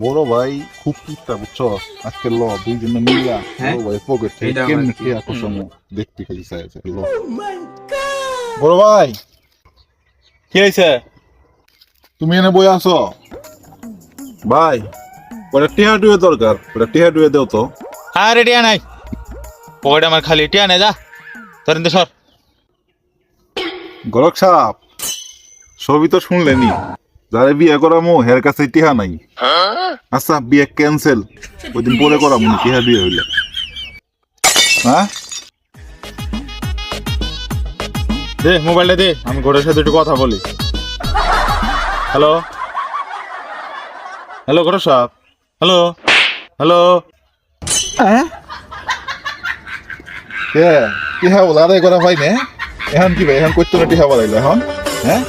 বড় ভাই খুব কিপটা বুঝছো আজকে ল দুইজনে মিলা বড় ভাই পকেট থেকে এইটা কেমনে আবার কি? টিয়া কষানো দেখতে খালি চাইছে ল বড় ভাই কি হয়েছে? তুমি এনে বই আছো ভাই ওটা টিয়া টুয়ে দরকার ওটা টিয়া টুয়ে দেও তো আরে টিয়া নাই, পকেটে আমার খালি। টিয়া নাই, যা তোর ইন্দে সর। গরক সাপ সবই তো শুনলেনি যারে বিয়ে করামো হের কাছে টিহা নাই। আচ্ছা বিয়ে ক্যান্সেল, ওই দিন পরে করামো টিহা বিয়ে হইলে। হ্যাঁ দে মোবাইলটা দে, আমি ঘোড়ার সাথে একটু কথা বলি। হ্যালো হ্যালো ঘোড়া সাহেব, হ্যালো হ্যালো। কে টিহা বলা আদায় করা হয় না এখন কি ভাই এখন করতে না টিহা বলাইলো এখন হ্যাঁ